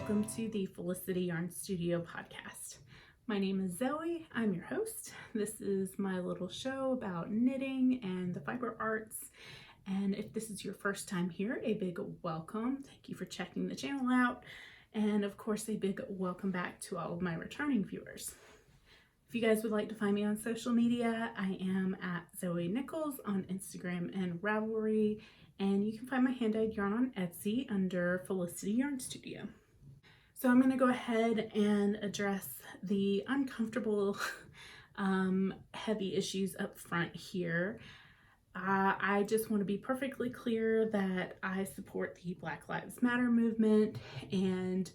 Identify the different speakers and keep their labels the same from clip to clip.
Speaker 1: welcome to the Felicity Yarn Studio podcast. My name is Zoe, I'm your host. This is my little show about knitting and the fiber arts. And if this is your first time here, a big welcome. Thank you for checking the channel out. And of course, a big welcome back to all of my returning viewers. If you guys would like to find me on social media, I am at Zoe Nichols on Instagram and Ravelry. And you can find my hand-dyed yarn on Etsy under Felicity Yarn Studio. So I'm going to go ahead and address the uncomfortable, heavy issues up front here. I just want to be perfectly clear that I support the Black Lives Matter movement, and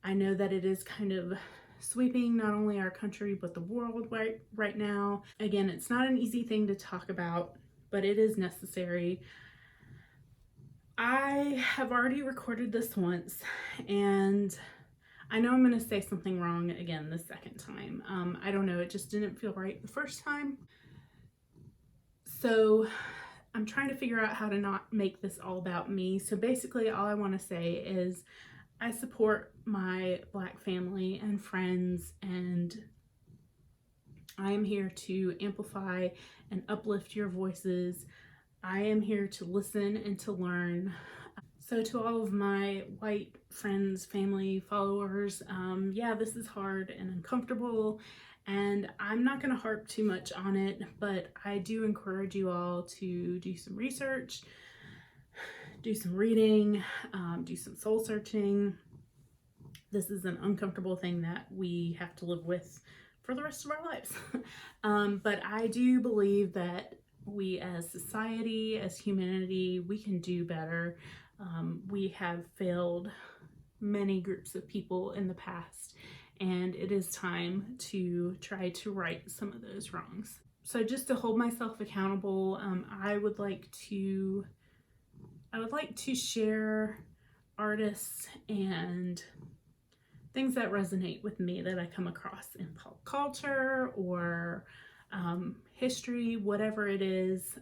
Speaker 1: I know that it is kind of sweeping not only our country but the world right now. Again, it's not an easy thing to talk about, but it is necessary. I have already recorded this once, and I know I'm going to say something wrong again the second time. I don't know, it just didn't feel right the first time. So I'm trying to figure out how to not make this all about me. So basically all I want to say is I support my Black family and friends, and I am here to amplify and uplift your voices. I am here to listen and to learn. So to all of my white friends, family, followers, yeah, this is hard and uncomfortable, and I'm not going to harp too much on it, but I do encourage you all to do some research, do some reading, do some soul searching. This is an uncomfortable thing that we have to live with for the rest of our lives. But I do believe that we as society, as humanity, we can do better. We have failed many groups of people in the past, and it is time to try to right some of those wrongs. So just to hold myself accountable, I would like to share artists and things that resonate with me that I come across in pop culture or history, whatever it is.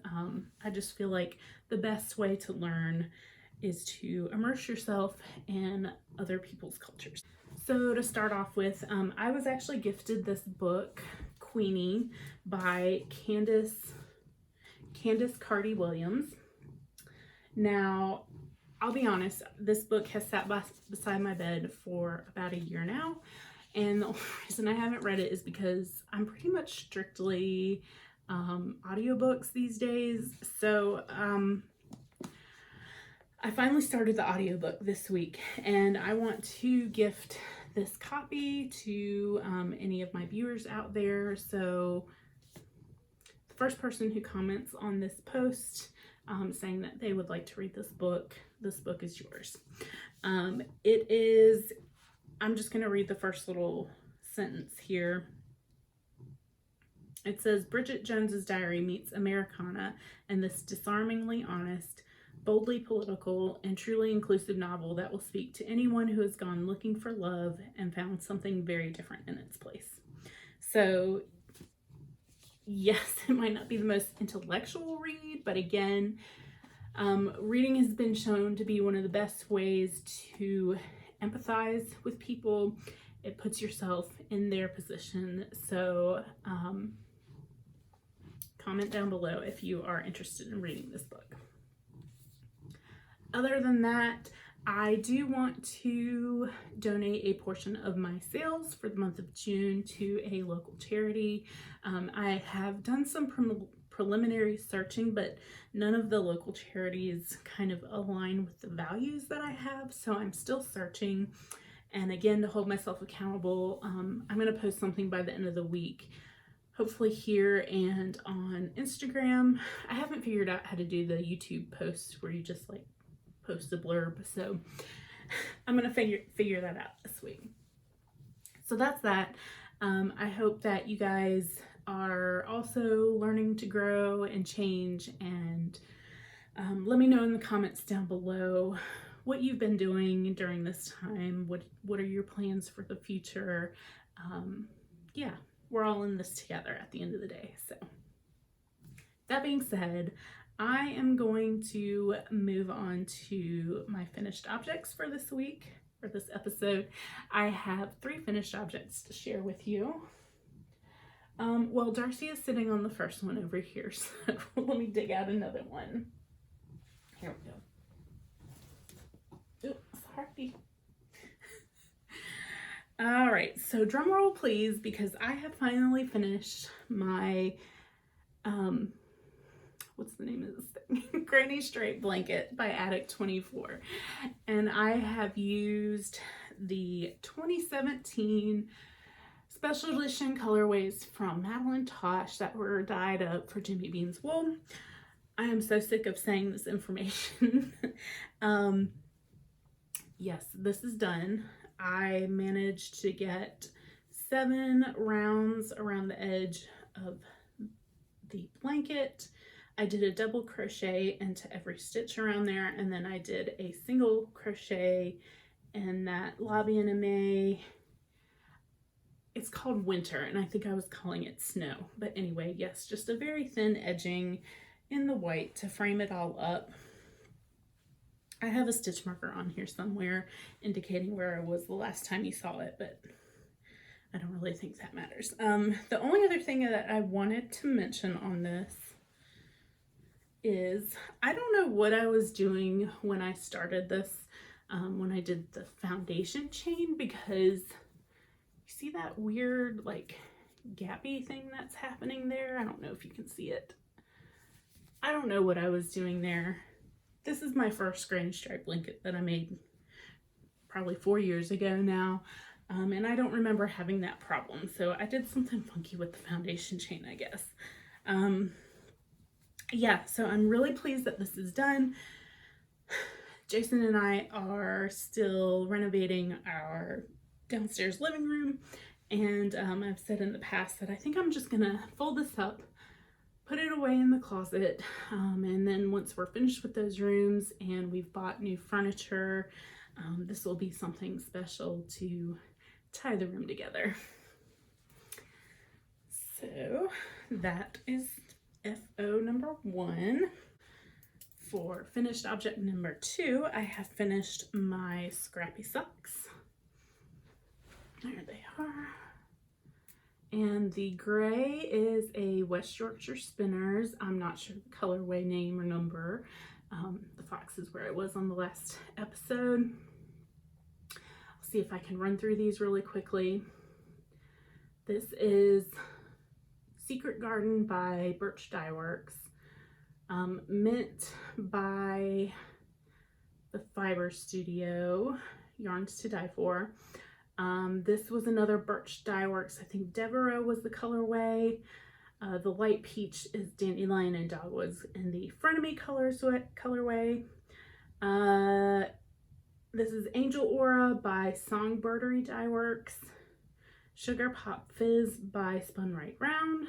Speaker 1: I just feel like the best way to learn is to immerse yourself in other people's cultures. So to start off with, I was actually gifted this book, Queenie, by Candice Carty Williams. Now, I'll be honest, this book has sat beside my bed for about a year now. And the only reason I haven't read it is because I'm pretty much strictly audiobooks these days. So I finally started the audiobook this week, and I want to gift this copy to any of my viewers out there. So the first person who comments on this post saying that they would like to read this book is yours. I'm just going to read the first little sentence here. It says, Bridget Jones's Diary meets Americana in this disarmingly honest, boldly political, and truly inclusive novel that will speak to anyone who has gone looking for love and found something very different in its place. So yes, it might not be the most intellectual read, but again, reading has been shown to be one of the best ways to empathize with people. It puts yourself in their position. So comment down below if you are interested in reading this book. Other than that, I do want to donate a portion of my sales for the month of June to a local charity. I have done some preliminary searching, but none of the local charities kind of align with the values that I have, so I'm still searching. And again, to hold myself accountable, I'm going to post something by the end of the week, hopefully here and on Instagram. I haven't figured out how to do the YouTube posts where you just like post a blurb, so I'm gonna figure that out this week. So that's that. I hope that you guys are also learning to grow and change, and let me know in the comments down below what you've been doing during this time. What are your plans for the future? Yeah, we're all in this together at the end of the day. So that being said, I am going to move on to my finished objects for this week. for this episode. I have 3 finished objects to share with you. Well, Darcy is sitting on the first one over here, so let me dig out another one. Here we go. Oops, sorry. All right, so drum roll please, because I have finally finished my, what's the name of this thing? Granny Straight Blanket by Attic24. And I have used the 2017 special edition colorways from Madelinetosh that were dyed up for Jimmy Bean's wool. I am so sick of saying this information. Yes, this is done. I managed to get 7 rounds around the edge of the blanket. I did a double crochet into every stitch around there, and then I did a single crochet in that lobby anime. It's called Winter, and I think I was calling it Snow. But anyway, yes, just a very thin edging in the white to frame it all up. I have a stitch marker on here somewhere indicating where I was the last time you saw it, but I don't really think that matters. The only other thing that I wanted to mention on this is I don't know what I was doing when I started this, when I did the foundation chain, because you see that weird like gappy thing that's happening there? I don't know if you can see it. I don't know what I was doing there. This is my first granny stripe blanket that I made probably 4 years ago now. And I don't remember having that problem. So I did something funky with the foundation chain, I guess. Yeah, so I'm really pleased that this is done. Jason and I are still renovating our downstairs living room, and I've said in the past that I think I'm just gonna fold this up, put it away in the closet, and then once we're finished with those rooms and we've bought new furniture, this will be something special to tie the room together. So that is FO number 1. For finished object number 2, I have finished my Scrappy Socks. There they are. And the gray is a West Yorkshire Spinners. I'm not sure the colorway name or number. The fox is where I was on the last episode. I'll see if I can run through these really quickly. This is Secret Garden by Birch Dye Works. Mint by the Fiber Studio, Yarns to Die For. This was another Birch Dye Works. I think Dervout was the colorway. The light peach is Dandelion and Dogwoods in the Frenemy colorway. This is Angel Aura by Songbirdery Dye Works. Sugar Pop Fizz by Spun Right Round.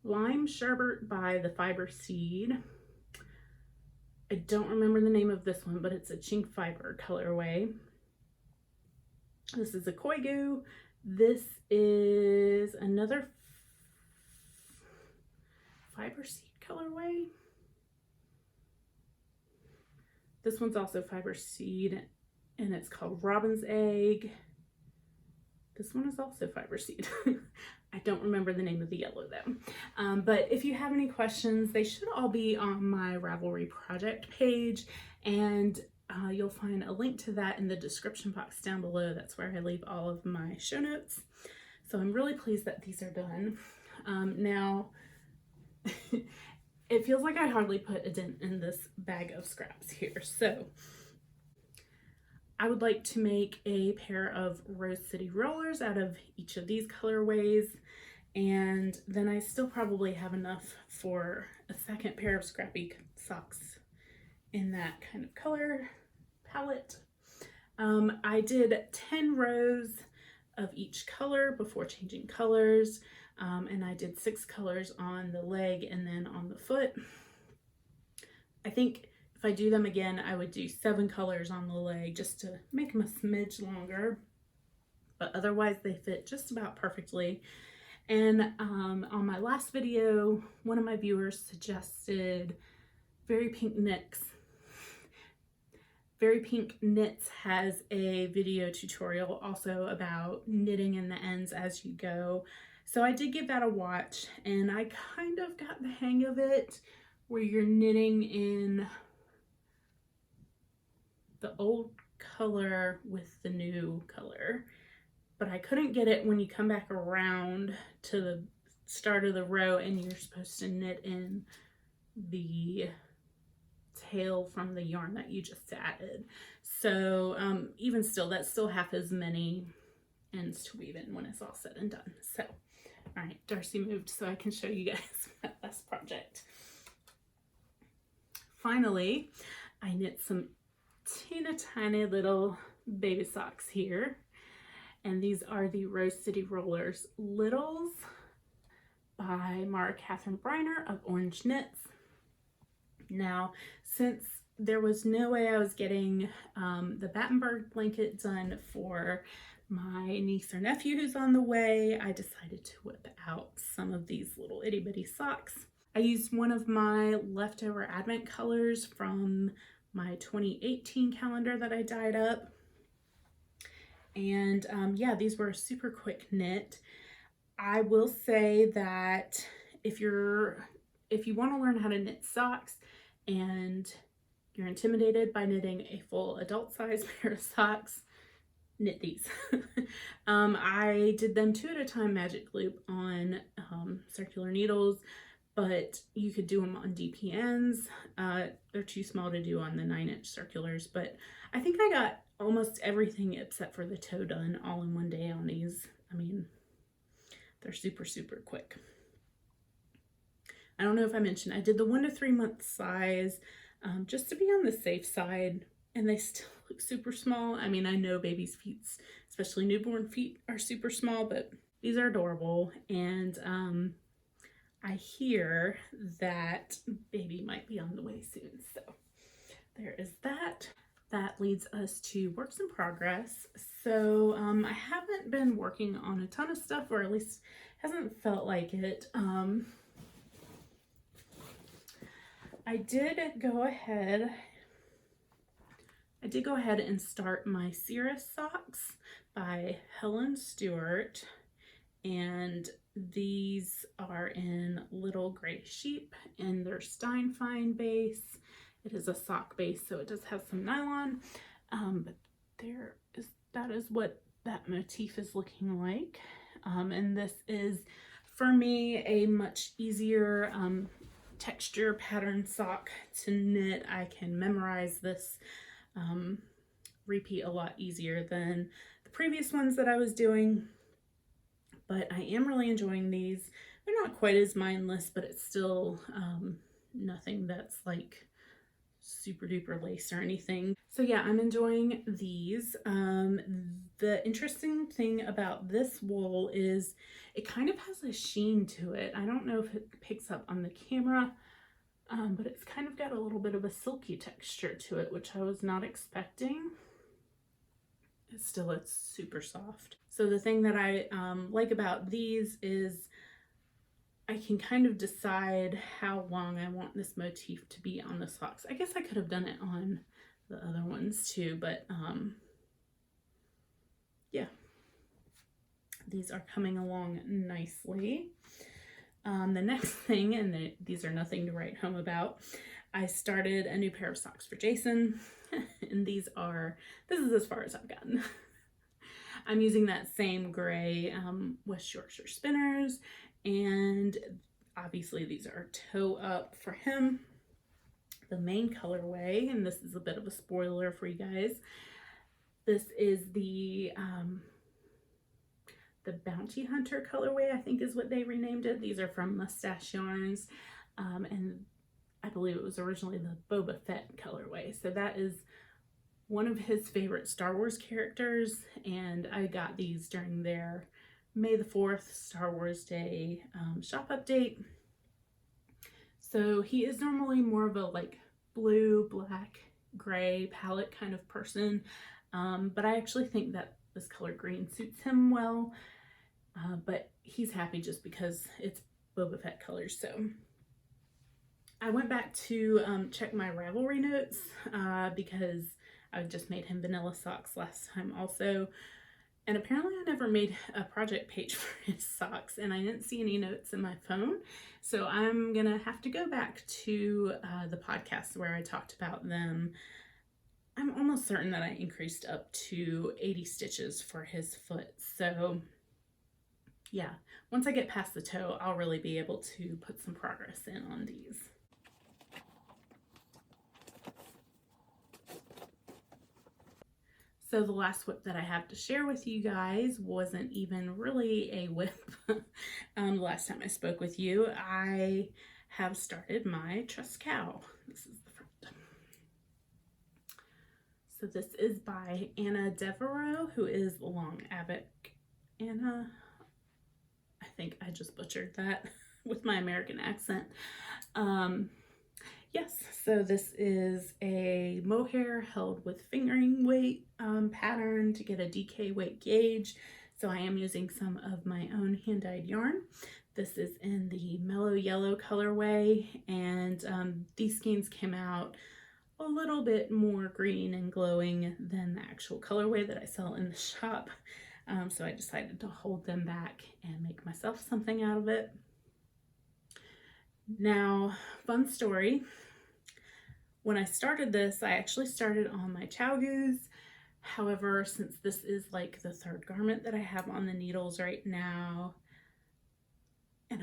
Speaker 1: Lime Sherbet by the Fiber Seed. I don't remember the name of this one, but it's a Chink Fiber colorway. This is a Koigu. This is another Fiber Seed colorway. This one's also Fiber Seed, and it's called Robin's Egg. This one is also Fiber Seed. I don't remember the name of the yellow though. But if you have any questions, they should all be on my Ravelry project page, and you'll find a link to that in the description box down below. That's where I leave all of my show notes. So I'm really pleased that these are done. Now, it feels like I hardly put a dent in this bag of scraps here. So I would like to make a pair of Rose City rollers out of each of these colorways, and then I still probably have enough for a second pair of Scrappy socks in that kind of color palette. I did 10 rows of each color before changing colors, and I did 6 colors on the leg and then on the foot. I think if I do them again, I would do 7 colors on the leg just to make them a smidge longer, but otherwise they fit just about perfectly. And on my last video, one of my viewers suggested very pink nicks. Very Pink Knits has a video tutorial also about knitting in the ends as you go. So I did give that a watch, and I kind of got the hang of it, where you're knitting in the old color with the new color. But I couldn't get it when you come back around to the start of the row and you're supposed to knit in the tail from the yarn that you just added. So even still, that's still half as many ends to weave in when it's all said and done. So, all right, Darcy moved so I can show you guys my last project. Finally, I knit some teeny tiny little baby socks here. And these are the Rose City Rollers Littles by Mara Catherine Briner of Orange Knits. Now, since there was no way I was getting the Battenberg blanket done for my niece or nephew who's on the way, I decided to whip out some of these little itty bitty socks. I used one of my leftover advent colors from my 2018 calendar that I dyed up. And yeah, these were a super quick knit. I will say that if you want to learn how to knit socks and you're intimidated by knitting a full adult size pair of socks, knit these. I did them 2 at a time magic loop on circular needles, but you could do them on DPNs. They're too small to do on the 9-inch circulars, but I think I got almost everything except for the toe done all in one day on these. I mean, they're super, super quick. I don't know if I mentioned, I did the 1 to 3 month size just to be on the safe side, and they still look super small. I mean, I know babies' feet, especially newborn feet, are super small, but these are adorable. And I hear that baby might be on the way soon. So there is that. That leads us to works in progress. So I haven't been working on a ton of stuff, or at least hasn't felt like it. I did go ahead and start my Cirrus socks by Helen Stewert, and these are in Little Gray Sheep in their Steinfine base. It is a sock base, so it does have some nylon, but that is what that motif is looking like. And this is, for me, a much easier texture pattern sock to knit. I can memorize this repeat a lot easier than the previous ones that I was doing, but I am really enjoying these. They're not quite as mindless, but it's still nothing that's like super duper lace or anything. So yeah, I'm enjoying these. The interesting thing about this wool is it kind of has a sheen to it. I don't know if it picks up on the camera, but it's kind of got a little bit of a silky texture to it, which I was not expecting. It's super soft. So the thing that I like about these is I can kind of decide how long I want this motif to be on the socks. I guess I could have done it on the other ones too, but yeah, these are coming along nicely. The next thing, and these are nothing to write home about, I started a new pair of socks for Jason, and this is as far as I've gotten. I'm using that same gray West Yorkshire spinners, and obviously these are toe up for him. The main colorway, and this is a bit of a spoiler for you guys, this is the Bounty Hunter colorway, I think is what they renamed it. These are from Mustache Yarns, and I believe it was originally the Boba Fett colorway. So that is one of his favorite Star Wars characters, and I got these during their May the 4th Star Wars Day shop update. So he is normally more of a like blue, black, gray palette kind of person, but I actually think that this color green suits him well, but he's happy just because it's Boba Fett colors. So I went back to check my Ravelry notes because I just made him vanilla socks last time also. And apparently I never made a project page for his socks, and I didn't see any notes in my phone. So I'm gonna have to go back to the podcast where I talked about them. I'm almost certain that I increased up to 80 stitches for his foot. So yeah, once I get past the toe, I'll really be able to put some progress in on these. So the last whip that I have to share with you guys wasn't even really a whip. The last time I spoke with you, I have started my Trescao. This is the front. So this is by Anna Devereaux, who is Long Avic. Anna, I think I just butchered that with my American accent. Yes, so this is a mohair held with fingering weight pattern to get a DK weight gauge. So I am using some of my own hand-dyed yarn. This is in the Mellow Yellow colorway, and these skeins came out a little bit more green and glowing than the actual colorway that I sell in the shop. So I decided to hold them back and make myself something out of it. Now, fun story. When I started this, I actually started on my Chow Goose. However, since this is like the third garment that I have on the needles right now, and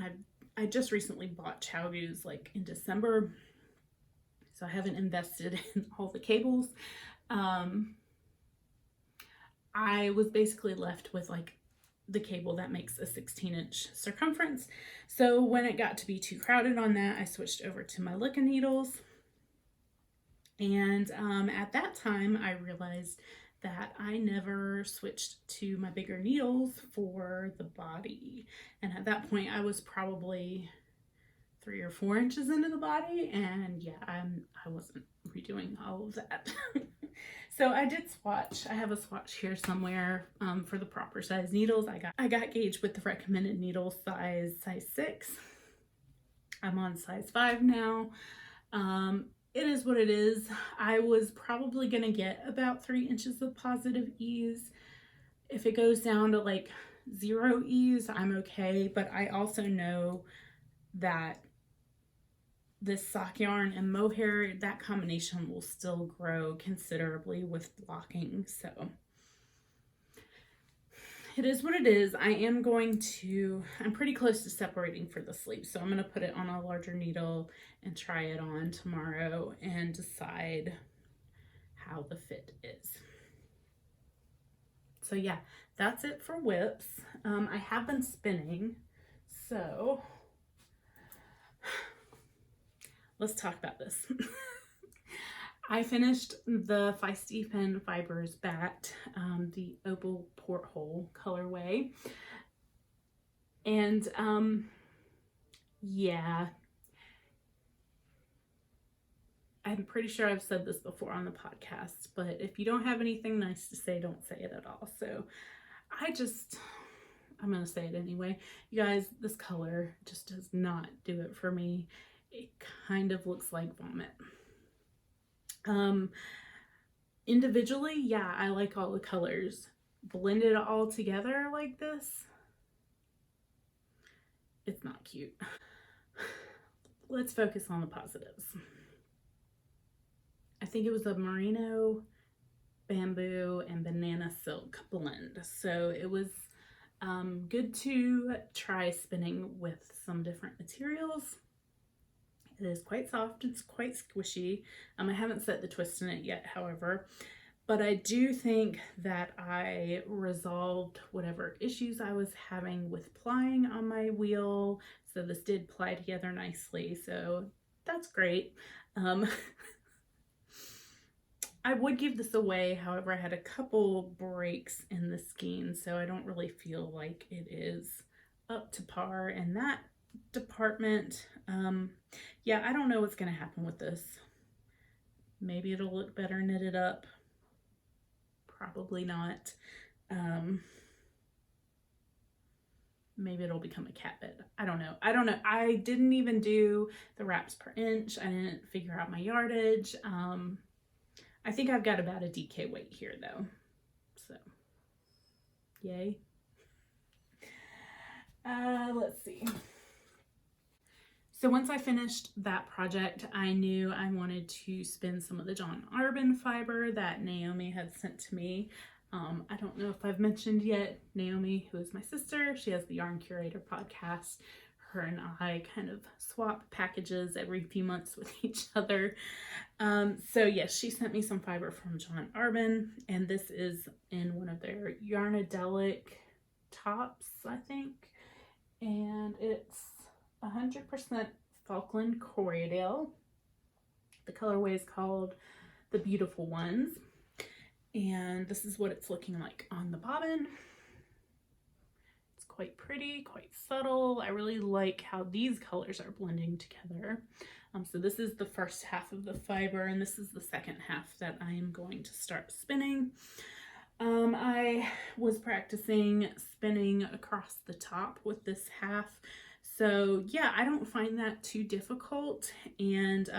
Speaker 1: I just recently bought Chow Goose like in December, so I haven't invested in all the cables. I was basically left with like the cable that makes a 16-inch circumference. So when it got to be too crowded on that, I switched over to my Licca needles. And at that time, I realized that I never switched to my bigger needles for the body. And at that point, I was probably 3 or 4 inches into the body, and yeah, I wasn't redoing all of that. So I did swatch. I have a swatch here somewhere for the proper size needles. I got gauged with the recommended needle size 6. I'm on size 5 now. It is what it is. I was probably gonna get about 3 inches of positive ease. If it goes down to like 0 ease, I'm okay, but I also know that this sock yarn and mohair, that combination will still grow considerably with blocking. So it is what it is. I'm pretty close to separating for the sleeve. So I'm going to put it on a larger needle and try it on tomorrow and decide how the fit is. So yeah, that's it for whips. I have been spinning, so let's talk about this. I finished the Feisty Pen Fibers Bat, the Opal Porthole colorway. And yeah, I'm pretty sure I've said this before on the podcast, but if you don't have anything nice to say, don't say it at all. So I'm going to say it anyway. You guys, this color just does not do it for me. It kind of looks like vomit. Individually, yeah, I like all the colors. Blended all together like this, it's not cute. Let's focus on the positives. I think it was a merino, bamboo, and banana silk blend. So it was good to try spinning with some different materials. It is quite soft, it's quite squishy. I haven't set the twist in it yet, however, but I do think that I resolved whatever issues I was having with plying on my wheel. So this did ply together nicely, so that's great. I would give this away, however, I had a couple breaks in the skein, so I don't really feel like it is up to par in that department. Yeah, I don't know what's gonna happen with this. Maybe it'll look better knitted up, probably not. Maybe it'll become a cat bed. I don't know. I didn't even do the wraps per inch. I didn't figure out my yardage. I think I've got about a DK weight here though, so yay. Let's see. So once I finished that project, I knew I wanted to spin some of the John Arbon fiber that Naomi had sent to me. I don't know if I've mentioned yet, Naomi, who is my sister, she has the Yarn Curator podcast. Her and I kind of swap packages every few months with each other. So yes, she sent me some fiber from John Arbon, and this is in one of their Yarnadelic tops, I think. And it's 100% Falkland Corriedale. The colorway is called the Beautiful Ones. And this is what it's looking like on the bobbin. It's quite pretty, quite subtle. I really like how these colors are blending together. So this is the first half of the fiber, and this is the second half that I am going to start spinning. I was practicing spinning across the top with this half. So yeah, I don't find that too difficult, and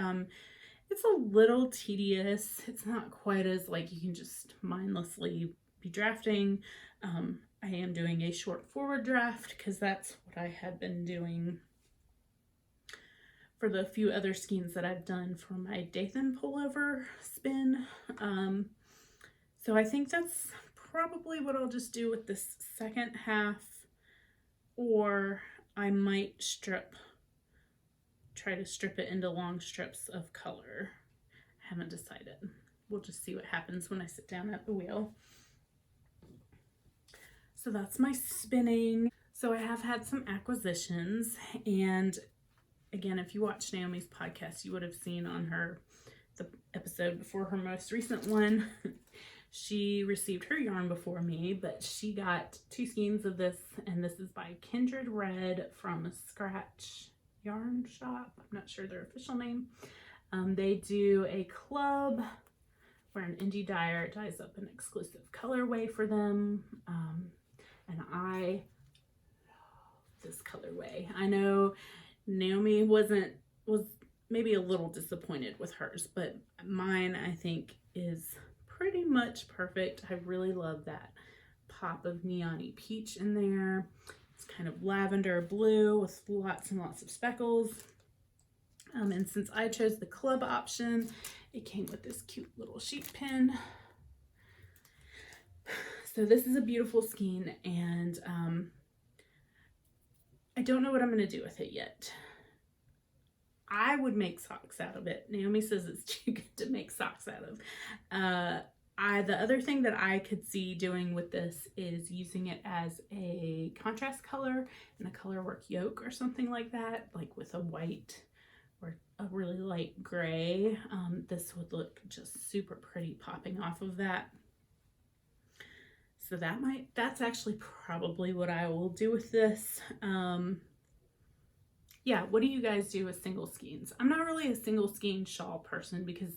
Speaker 1: it's a little tedious. It's not quite as like you can just mindlessly be drafting. I am doing a short forward draft because that's what I had been doing for the few other skeins that I've done for my Dathan pullover spin. So I think that's probably what I'll just do with this second half, or I might try to strip it into long strips of color. I haven't decided. We'll just see what happens when I sit down at the wheel. So that's my spinning. So I have had some acquisitions, and again, if you watch Naomi's podcast, you would have seen on the episode before her most recent one, she received her yarn before me, but she got 2 skeins of this, and this is by Kindred Red from Scratch Yarn Shop. I'm not sure their official name. They do a club where an indie dyer dyes up an exclusive colorway for them, and I love this colorway. I know Naomi was maybe a little disappointed with hers, but mine I think is pretty much perfect. I really love that pop of neon-y peach in there. It's kind of lavender blue with lots and lots of speckles. And since I chose the club option, it came with this cute little sheep pin. So this is a beautiful skein, and I don't know what I'm going to do with it yet. I would make socks out of it. Naomi says it's too good to make socks out of. The other thing that I could see doing with this is using it as a contrast color in a color work yoke or something like that, like with a white or a really light gray. This would look just super pretty popping off of that. So that's actually probably what I will do with this. Yeah, what do you guys do with single skeins? I'm not really a single skein shawl person because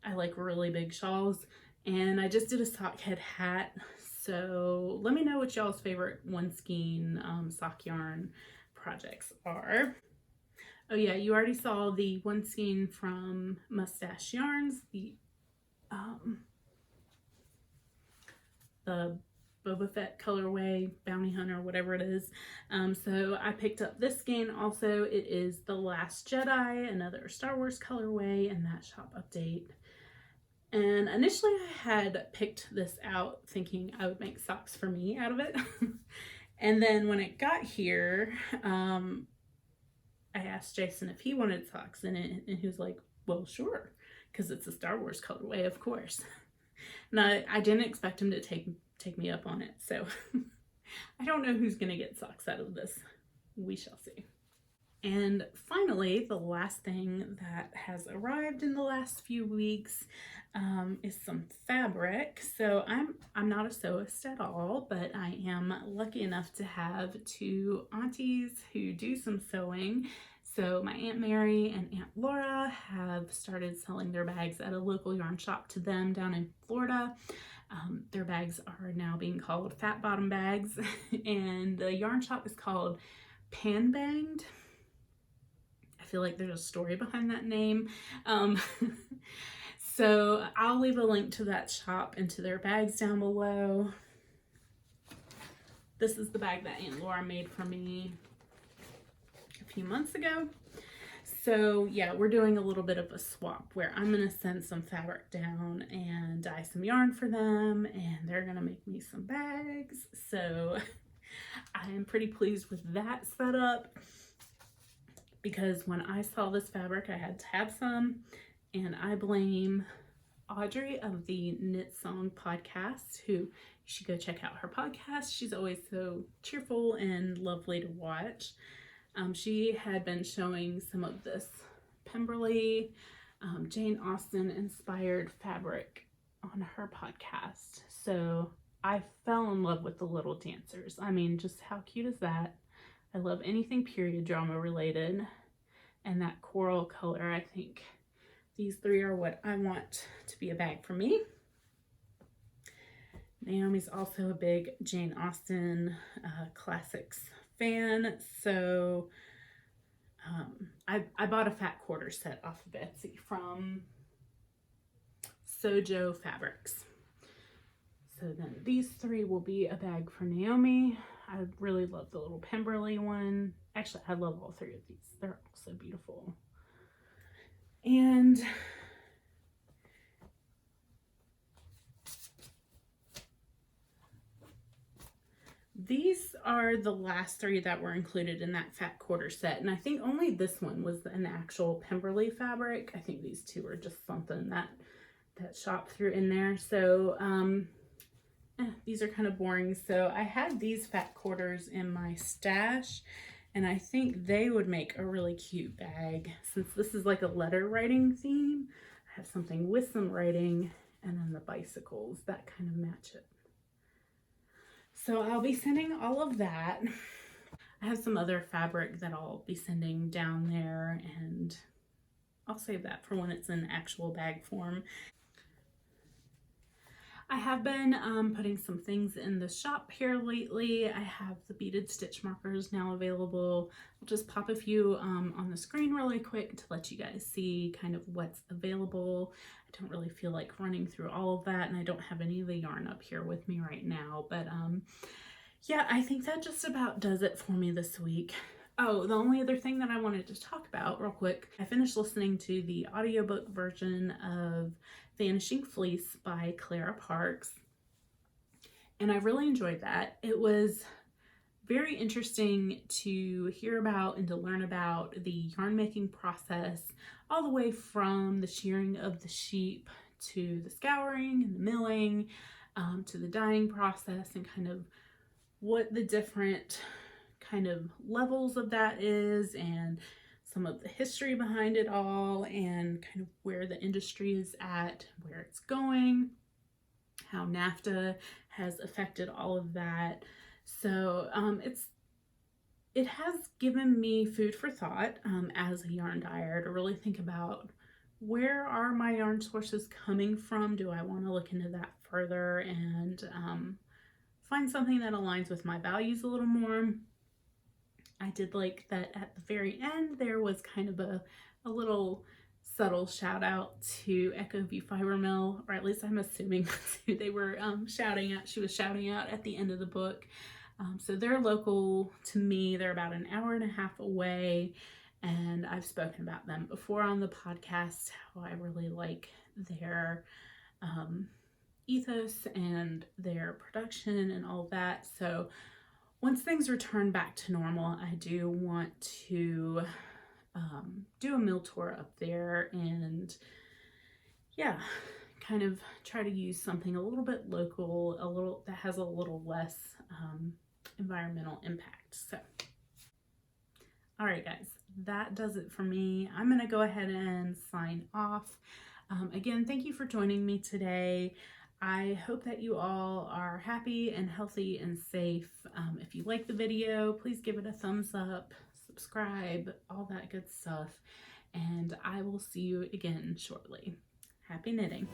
Speaker 1: I like really big shawls, and I just did a sock head hat. So let me know what y'all's favorite one skein sock yarn projects are. Oh yeah, you already saw the one skein from Mustache Yarns, the Boba Fett colorway, Bounty Hunter, whatever it is. So I picked up this skein also. It is The Last Jedi, another Star Wars colorway, and that shop update. And initially I had picked this out thinking I would make socks for me out of it. And then when it got here, I asked Jason if he wanted socks in it, and he was like, well, sure, because it's a Star Wars colorway, of course. And I didn't expect him to take me up on it, so I don't know who's gonna get socks out of this. We shall see. And finally, the last thing that has arrived in the last few weeks is some fabric. So I'm not a sewist at all, but I am lucky enough to have 2 aunties who do some sewing. So my Aunt Mary and Aunt Laura have started selling their bags at a local yarn shop to them down in Florida. Their bags are now being called fat bottom bags, and the yarn shop is called Pan Banged. I feel like there's a story behind that name. So I'll leave a link to that shop and to their bags down below. This is the bag that Aunt Laura made for me a few months ago. So yeah, we're doing a little bit of a swap where I'm going to send some fabric down and dye some yarn for them, and they're going to make me some bags. So I am pretty pleased with that setup, because when I saw this fabric, I had to have some, and I blame Audrey of the Knit Song podcast, who you should go check out her podcast. She's always so cheerful and lovely to watch. She had been showing some of this Pemberly, Jane Austen inspired fabric on her podcast. So I fell in love with the little dancers. I mean, just how cute is that? I love anything period drama related, and that coral color. I think these three are what I want to be a bag for me. Naomi's also a big Jane Austen classics fan, so I bought a fat quarter set off of Etsy from SoJo Fabrics. So then these three will be a bag for Naomi. I really love the little Pemberly one. Actually, I love all three of these. They're all so beautiful. And these are the last three that were included in that fat quarter set. And I think only this one was an actual Pemberly fabric. I think these two are just something that shop threw in there. So these are kind of boring. So I had these fat quarters in my stash, and I think they would make a really cute bag. Since this is like a letter writing theme, I have something with some writing, and then the bicycles that kind of match it. So I'll be sending all of that. I have some other fabric that I'll be sending down there, and I'll save that for when it's in actual bag form. I have been putting some things in the shop here lately. I have the beaded stitch markers now available. I'll just pop a few on the screen really quick to let you guys see kind of what's available. I don't really feel like running through all of that, and I don't have any of the yarn up here with me right now, but yeah, I think that just about does it for me this week. Oh, the only other thing that I wanted to talk about real quick, I finished listening to the audiobook version of Vanishing Fleece by Clara Parks, and I really enjoyed that. It was very interesting to hear about and to learn about the yarn making process, all the way from the shearing of the sheep to the scouring and the milling, to the dyeing process, and kind of what the different kind of levels of that is, and some of the history behind it all, and kind of where the industry is at, where it's going, how NAFTA has affected all of that. So it has given me food for thought as a yarn dyer, to really think about, where are my yarn sources coming from? Do I want to look into that further and find something that aligns with my values a little more? I did like that at the very end there was kind of a little subtle shout out to Echo V Fiber Mill, or at least I'm assuming that's who they were shouting at. She was shouting out at the end of the book. So they're local to me. They're about an hour and a half away, and I've spoken about them before on the podcast, how I really like their ethos and their production and all that. So once things return back to normal, I do want to do a mill tour up there, and yeah, kind of try to use something a little bit local, that has a little less environmental impact. So all right guys, that does it for me. I'm gonna go ahead and sign off. Again, thank you for joining me today. I hope that you all are happy and healthy and safe. If you like the video, please give it a thumbs up, subscribe, all that good stuff, and I will see you again shortly. Happy knitting.